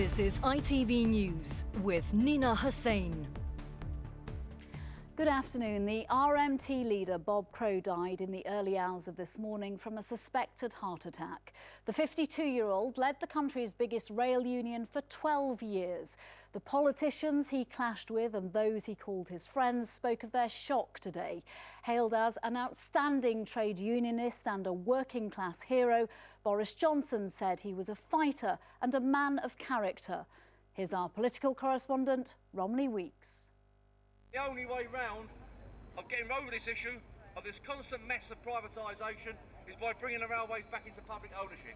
This is ITV News with Nina Hussain. Good afternoon. The RMT leader Bob Crow died in the early hours of this morning from a suspected heart attack. The 52-year-old led the country's biggest rail union for 12 years. The politicians he clashed with and those he called his friends spoke of their shock today. Hailed as an outstanding trade unionist and a working-class hero, Boris Johnson said he was a fighter and a man of character. Here's our political correspondent, Romney Weeks. The only way round of getting over this issue of this constant mess of privatisation is by bringing the railways back into public ownership.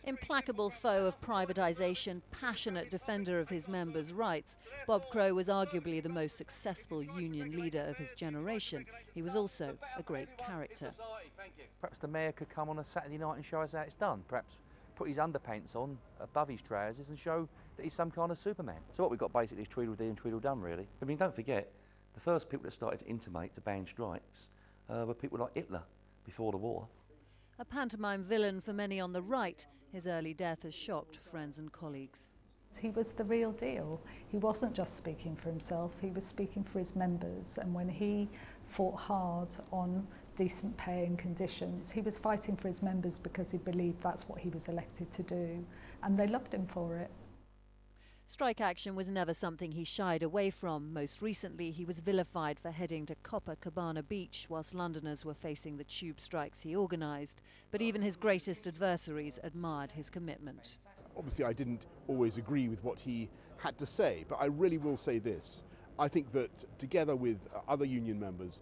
Implacable foe of privatisation, passionate defender of his members' rights, Bob Crow was arguably the most successful union leader of his generation. He was also a great character. Perhaps the mayor could come on a Saturday night and show us how it's done. Perhaps put his underpants on above his trousers and show that he's some kind of Superman. So what we've got basically is Tweedledee and Tweedledum, really. I mean, don't forget, the first people that started to intimate to ban strikes were people like Hitler before the war. A pantomime villain for many on the right, his early death has shocked friends and colleagues. He was the real deal. He wasn't just speaking for himself, he was speaking for his members. And when he fought hard on decent pay and conditions, he was fighting for his members because he believed that's what he was elected to do. And they loved him for it. Strike action was never something he shied away from. Most recently, he was vilified for heading to Copacabana Beach whilst Londoners were facing the tube strikes he organised. But even his greatest adversaries admired his commitment. Obviously, I didn't always agree with what he had to say, but I really will say this. I think that together with other union members,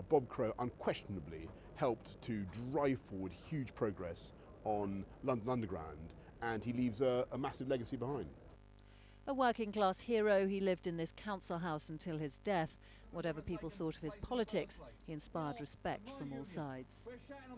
Bob Crow unquestionably helped to drive forward huge progress on London Underground, and he leaves a massive legacy behind. A working-class hero, he lived in this council house until his death. Whatever people thought of his politics, he inspired respect from all sides.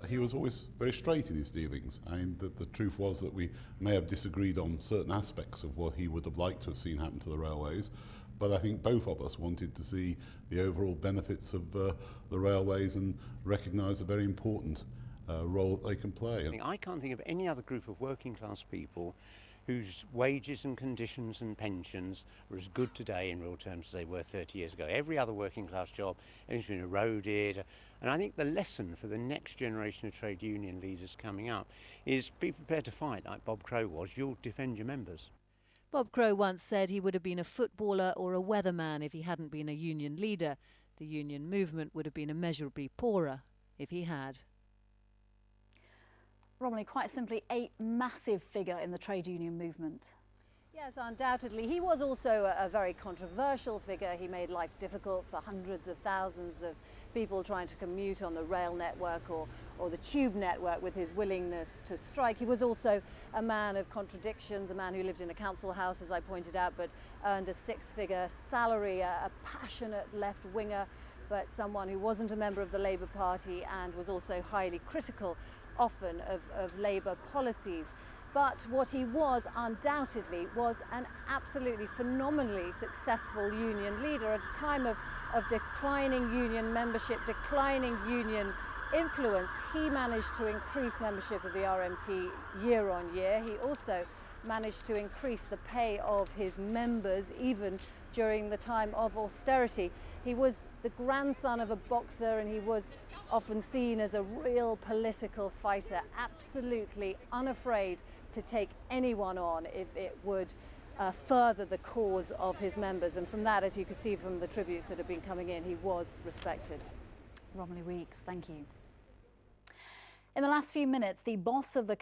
He was always very straight in his dealings. I mean, the truth was that we may have disagreed on certain aspects of what he would have liked to have seen happen to the railways, but I think both of us wanted to see the overall benefits of the railways and recognise the very important role that they can play. I can't think of any other group of working class people whose wages and conditions and pensions are as good today in real terms as they were 30 years ago. Every other working class job has been eroded. And I think the lesson for the next generation of trade union leaders coming up is be prepared to fight like Bob Crow was. You'll defend your members. Bob Crow once said he would have been a footballer or a weatherman if he hadn't been a union leader. The union movement would have been immeasurably poorer if he had. Romney, quite simply, a massive figure in the trade union movement. Yes, undoubtedly. He was also a very controversial figure. He made life difficult for hundreds of thousands of people trying to commute on the rail network or the tube network with his willingness to strike. He was also a man of contradictions, a man who lived in a council house, as I pointed out, but earned a six-figure salary, a passionate left-winger, but someone who wasn't a member of the Labour Party and was also highly critical often of Labour policies. But what he was undoubtedly was an absolutely phenomenally successful union leader at a time of declining union membership, declining union influence. He managed to increase membership of the RMT year on year. He also managed to increase the pay of his members even during the time of austerity. He was the grandson of a boxer and he was often seen as a real political fighter, absolutely unafraid to take anyone on if it would further the cause of his members. And from that, as you can see from the tributes that have been coming in, he was respected. Romney Weeks, thank you. In the last few minutes, the boss of the